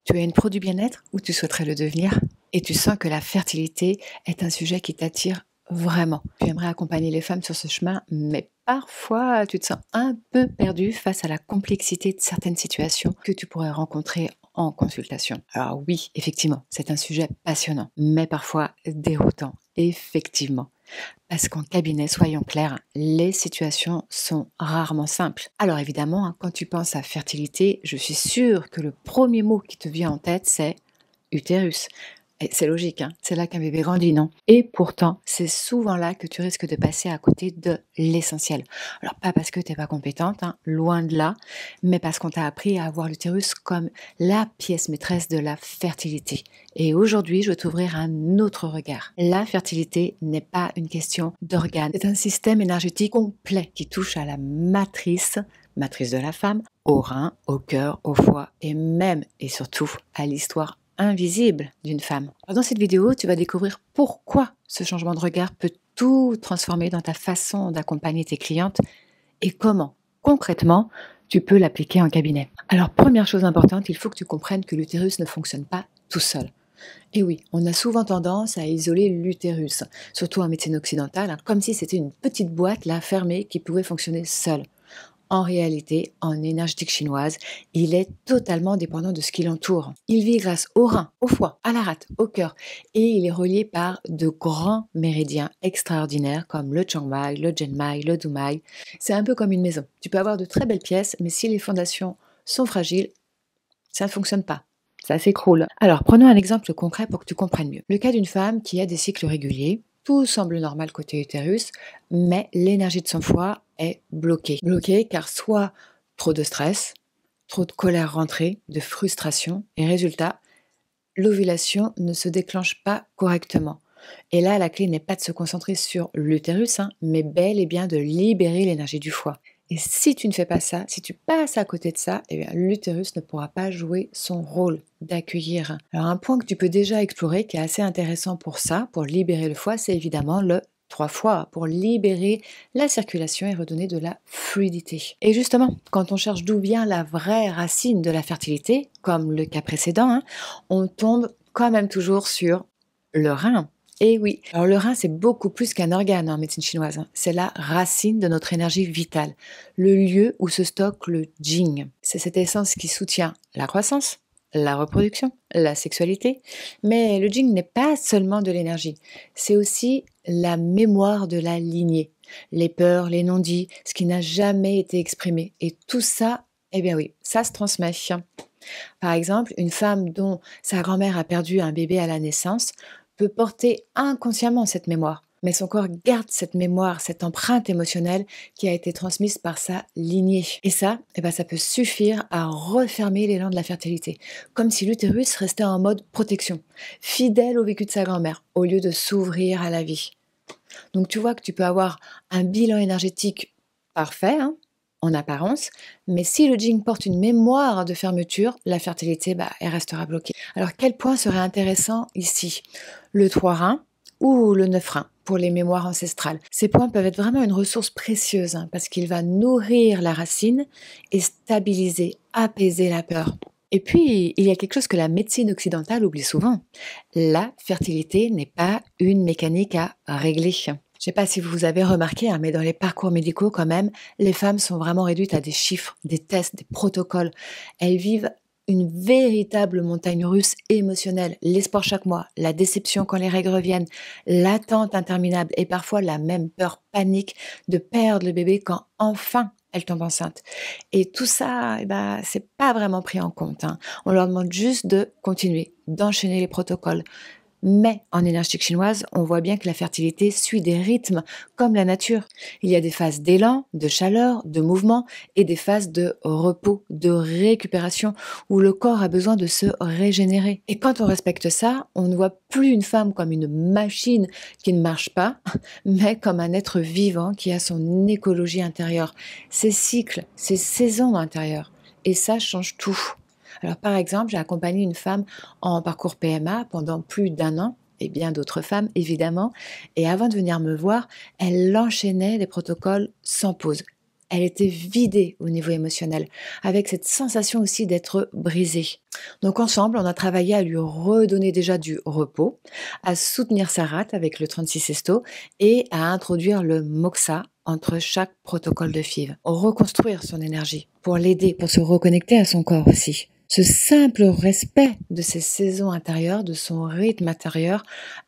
Tu es une pro du bien-être ou tu souhaiterais le devenir? Et tu sens que la fertilité est un sujet qui t'attire vraiment. Tu aimerais accompagner les femmes sur ce chemin, mais parfois tu te sens un peu perdu face à la complexité de certaines situations que tu pourrais rencontrer en consultation. Alors oui, effectivement, c'est un sujet passionnant, mais parfois déroutant. Effectivement. Parce qu'en cabinet, soyons clairs, les situations sont rarement simples. Alors évidemment, quand tu penses à fertilité, je suis sûre que le premier mot qui te vient en tête, c'est utérus. Et c'est logique, c'est là qu'un bébé grandit, non? Et pourtant, c'est souvent là que tu risques de passer à côté de l'essentiel. Alors pas parce que tu n'es pas compétente, loin de là, mais parce qu'on t'a appris à voir l'utérus comme la pièce maîtresse de la fertilité. Et aujourd'hui, je veux t'ouvrir un autre regard. La fertilité n'est pas une question d'organes, c'est un système énergétique complet qui touche à la matrice de la femme, au rein, au cœur, au foie et même et surtout à l'histoire invisible d'une femme. Alors dans cette vidéo, tu vas découvrir pourquoi ce changement de regard peut tout transformer dans ta façon d'accompagner tes clientes et comment, concrètement, tu peux l'appliquer en cabinet. Alors première chose importante, il faut que tu comprennes que l'utérus ne fonctionne pas tout seul. Et oui, on a souvent tendance à isoler l'utérus, surtout en médecine occidentale, comme si c'était une petite boîte là fermée qui pouvait fonctionner seule. En réalité, en énergétique chinoise, il est totalement dépendant de ce qui l'entoure. Il vit grâce au rein, au foie, à la rate, au cœur, et il est relié par de grands méridiens extraordinaires comme le Chiang Mai, le Jen Mai, le Du Mai. C'est un peu comme une maison. Tu peux avoir de très belles pièces, mais si les fondations sont fragiles, ça ne fonctionne pas. Ça s'écroule. Alors, prenons un exemple concret pour que tu comprennes mieux. Le cas d'une femme qui a des cycles réguliers, tout semble normal côté utérus, mais l'énergie de son foie est bloquée. Bloquée car soit trop de stress, trop de colère rentrée, de frustration, et résultat, l'ovulation ne se déclenche pas correctement. Et là, la clé n'est pas de se concentrer sur l'utérus, mais bel et bien de libérer l'énergie du foie. Et si tu ne fais pas ça, si tu passes à côté de ça, eh bien, l'utérus ne pourra pas jouer son rôle d'accueillir. Alors un point que tu peux déjà explorer, qui est assez intéressant pour ça, pour libérer le foie, c'est évidemment le 3 fois, pour libérer la circulation et redonner de la fluidité. Et justement, quand on cherche d'où vient la vraie racine de la fertilité, comme le cas précédent, on tombe quand même toujours sur le rein. Et oui, alors le rein, c'est beaucoup plus qu'un organe en médecine chinoise. C'est la racine de notre énergie vitale, le lieu où se stocke le jing. C'est cette essence qui soutient la croissance, la reproduction, la sexualité. Mais le jing n'est pas seulement de l'énergie, c'est aussi la mémoire de la lignée, les peurs, les non-dits, ce qui n'a jamais été exprimé. Et tout ça, eh bien oui, ça se transmet. Par exemple, une femme dont sa grand-mère a perdu un bébé à la naissance peut porter inconsciemment cette mémoire. Mais son corps garde cette mémoire, cette empreinte émotionnelle qui a été transmise par sa lignée. Et ça, ça peut suffire à refermer l'élan de la fertilité. Comme si l'utérus restait en mode protection, fidèle au vécu de sa grand-mère, au lieu de s'ouvrir à la vie. Donc tu vois que tu peux avoir un bilan énergétique parfait, en apparence, mais si le Jing porte une mémoire de fermeture, la fertilité, elle restera bloquée. Alors quel point serait intéressant ici? Le 3 rein ou le 9 rein pour les mémoires ancestrales. Ces points peuvent être vraiment une ressource précieuse parce qu'il va nourrir la racine et stabiliser, apaiser la peur. Et puis, il y a quelque chose que la médecine occidentale oublie souvent. La fertilité n'est pas une mécanique à régler. Je ne sais pas si vous avez remarqué, mais dans les parcours médicaux quand même, les femmes sont vraiment réduites à des chiffres, des tests, des protocoles. Elles vivent une véritable montagne russe émotionnelle, l'espoir chaque mois, la déception quand les règles reviennent, l'attente interminable et parfois la même peur panique de perdre le bébé quand enfin elle tombe enceinte. Et tout ça, c'est pas vraiment pris en compte. On leur demande juste de continuer, d'enchaîner les protocoles. Mais en énergétique chinoise, on voit bien que la fertilité suit des rythmes comme la nature. Il y a des phases d'élan, de chaleur, de mouvement et des phases de repos, de récupération où le corps a besoin de se régénérer. Et quand on respecte ça, on ne voit plus une femme comme une machine qui ne marche pas, mais comme un être vivant qui a son écologie intérieure, ses cycles, ses saisons intérieures. Et ça change tout. Alors par exemple, j'ai accompagné une femme en parcours PMA pendant plus d'1 an, et bien d'autres femmes évidemment, et avant de venir me voir, elle enchaînait les protocoles sans pause. elle était vidée au niveau émotionnel, avec cette sensation aussi d'être brisée. Donc ensemble, on a travaillé à lui redonner déjà du repos, à soutenir sa rate avec le 36 Esto et à introduire le Moxa entre chaque protocole de FIV. Reconstruire son énergie pour l'aider, pour se reconnecter à son corps aussi. Ce simple respect de ses saisons intérieures, de son rythme intérieur,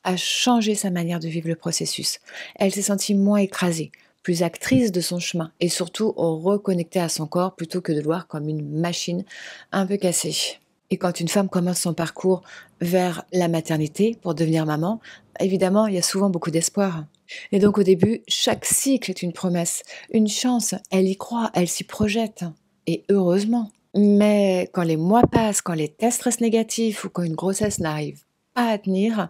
a changé sa manière de vivre le processus. Elle s'est sentie moins écrasée, plus actrice de son chemin et surtout reconnectée à son corps plutôt que de le voir comme une machine un peu cassée. Et quand une femme commence son parcours vers la maternité pour devenir maman, évidemment, il y a souvent beaucoup d'espoir. Et donc au début, chaque cycle est une promesse, une chance, elle y croit, elle s'y projette. Et heureusement. Mais quand les mois passent, quand les tests restent négatifs ou quand une grossesse n'arrive pas à tenir,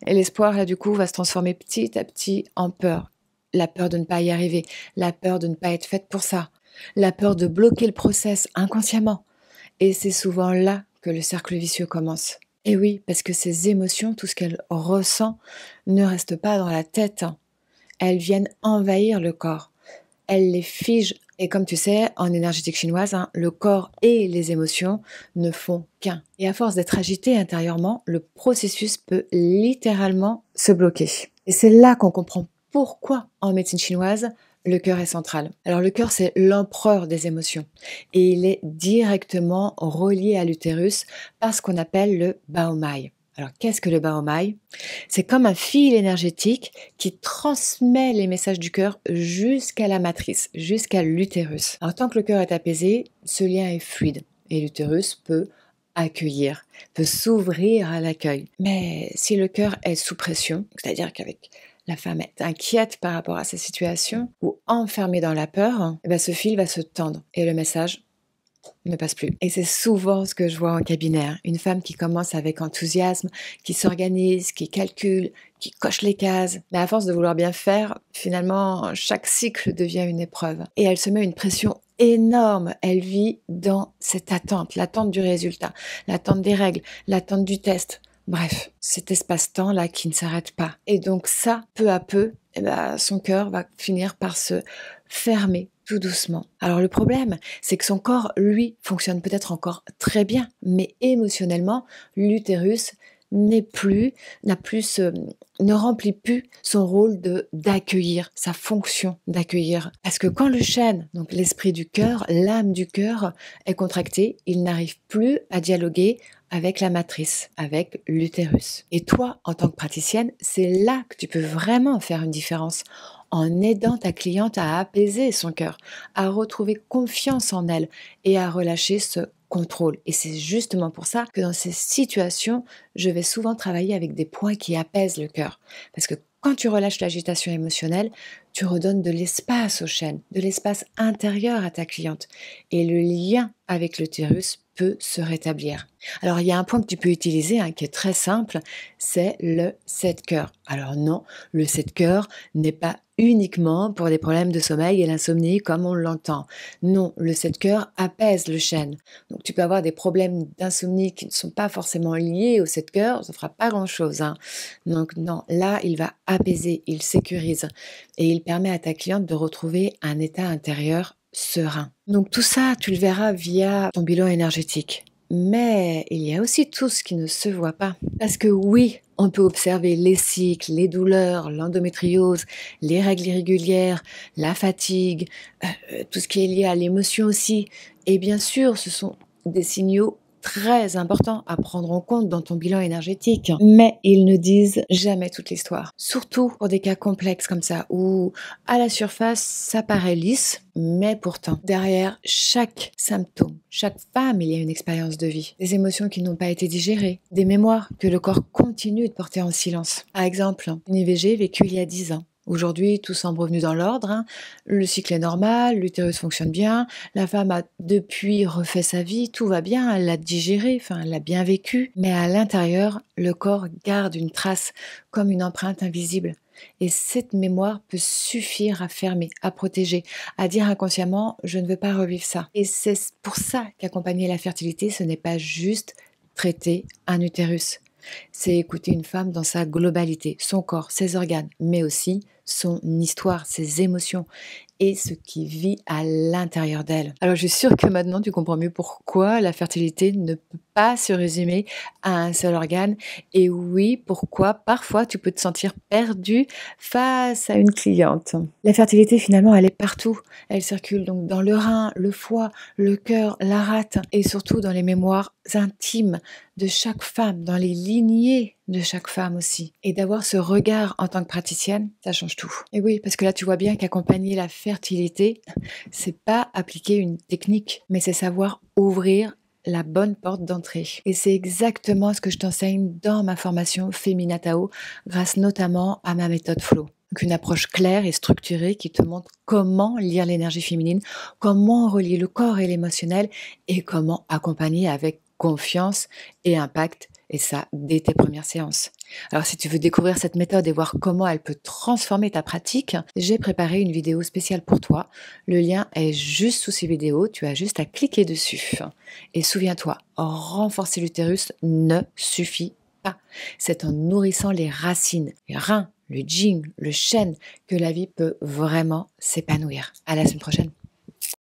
et l'espoir, là, du coup, va se transformer petit à petit en peur. La peur de ne pas y arriver, la peur de ne pas être faite pour ça, la peur de bloquer le process inconsciemment. Et c'est souvent là que le cercle vicieux commence. Et oui, parce que ces émotions, tout ce qu'elle ressent, ne reste pas dans la tête. Elles viennent envahir le corps. Elles les figent. Et comme tu sais, en énergétique chinoise, le corps et les émotions ne font qu'un. Et à force d'être agité intérieurement, le processus peut littéralement se bloquer. Et c'est là qu'on comprend pourquoi, en médecine chinoise, le cœur est central. Alors le cœur, c'est l'empereur des émotions. Et il est directement relié à l'utérus par ce qu'on appelle le baomai. Alors qu'est-ce que le baomai? C'est comme un fil énergétique qui transmet les messages du cœur jusqu'à la matrice, jusqu'à l'utérus. Alors tant que le cœur est apaisé, ce lien est fluide et l'utérus peut accueillir, peut s'ouvrir à l'accueil. Mais si le cœur est sous pression, c'est-à-dire qu'avec la femme est inquiète par rapport à sa situation ou enfermée dans la peur, ce fil va se tendre et le message ne passe plus. Et c'est souvent ce que je vois en cabinet. Une femme qui commence avec enthousiasme, qui s'organise, qui calcule, qui coche les cases. Mais à force de vouloir bien faire, finalement, chaque cycle devient une épreuve. Et elle se met une pression énorme. Elle vit dans cette attente, l'attente du résultat, l'attente des règles, l'attente du test. Bref, cet espace-temps-là qui ne s'arrête pas. Et donc ça, peu à peu, son cœur va finir par se fermer tout doucement. Alors le problème, c'est que son corps, lui, fonctionne peut-être encore très bien, mais émotionnellement, l'utérus n'est plus, n'a plus ne remplit plus son rôle d'accueillir, sa fonction d'accueillir. Parce que quand le chêne, donc l'esprit du cœur, l'âme du cœur est contractée, il n'arrive plus à dialoguer avec la matrice, avec l'utérus. Et toi, en tant que praticienne, c'est là que tu peux vraiment faire une différence en aidant ta cliente à apaiser son cœur, à retrouver confiance en elle et à relâcher ce contrôle. Et c'est justement pour ça que dans ces situations, je vais souvent travailler avec des points qui apaisent le cœur. Parce que quand tu relâches l'agitation émotionnelle, tu redonnes de l'espace au chêne, de l'espace intérieur à ta cliente. Et le lien avec l'utérus peut se rétablir. Alors, il y a un point que tu peux utiliser qui est très simple, c'est le 7 cœurs. Alors non, le 7 cœurs n'est pas uniquement pour des problèmes de sommeil et l'insomnie comme on l'entend. Non, le 7 cœurs apaise le chêne. Donc tu peux avoir des problèmes d'insomnie qui ne sont pas forcément liés au 7 cœurs, ça ne fera pas grand-chose. Donc non, là, il va apaiser, il sécurise et il permet à ta cliente de retrouver un état intérieur serein. Donc tout ça, tu le verras via ton bilan énergétique. Mais il y a aussi tout ce qui ne se voit pas. Parce que oui, on peut observer les cycles, les douleurs, l'endométriose, les règles irrégulières, la fatigue, tout ce qui est lié à l'émotion aussi. Et bien sûr, ce sont des signaux très importants à prendre en compte dans ton bilan énergétique. Mais ils ne disent jamais toute l'histoire. Surtout pour des cas complexes comme ça, où à la surface, ça paraît lisse, mais pourtant, derrière chaque symptôme, chaque femme, il y a une expérience de vie. Des émotions qui n'ont pas été digérées, des mémoires que le corps continue de porter en silence. Par exemple, une IVG vécue il y a 10 ans. Aujourd'hui, tout semble revenu dans l'ordre, le cycle est normal, l'utérus fonctionne bien, la femme a depuis refait sa vie, tout va bien, elle l'a digéré, elle l'a bien vécu, mais à l'intérieur, le corps garde une trace comme une empreinte invisible. Et cette mémoire peut suffire à fermer, à protéger, à dire inconsciemment « je ne veux pas revivre ça ». Et c'est pour ça qu'accompagner la fertilité, ce n'est pas juste traiter un utérus. C'est écouter une femme dans sa globalité, son corps, ses organes, mais aussi son histoire, ses émotions, et ce qui vit à l'intérieur d'elle. Alors je suis sûre que maintenant tu comprends mieux pourquoi la fertilité ne peut pas se résumer à un seul organe et oui, pourquoi parfois tu peux te sentir perdu face à une cliente. La fertilité finalement elle est partout. Elle circule donc dans le rein, le foie, le cœur, la rate et surtout dans les mémoires intimes de chaque femme, dans les lignées de chaque femme aussi. Et d'avoir ce regard en tant que praticienne, ça change tout. Et oui, parce que là tu vois bien qu'accompagner la fertilité, c'est pas appliquer une technique, mais c'est savoir ouvrir la bonne porte d'entrée. Et c'est exactement ce que je t'enseigne dans ma formation Femina Tao, grâce notamment à ma méthode Flow. Donc une approche claire et structurée qui te montre comment lire l'énergie féminine, comment relier le corps et l'émotionnel et comment accompagner avec confiance et impact, et ça dès tes premières séances. Alors si tu veux découvrir cette méthode et voir comment elle peut transformer ta pratique, j'ai préparé une vidéo spéciale pour toi. Le lien est juste sous ces vidéos, tu as juste à cliquer dessus. Et souviens-toi, renforcer l'utérus ne suffit pas. C'est en nourrissant les racines, les reins, le jing, le chêne, que la vie peut vraiment s'épanouir. À la semaine prochaine.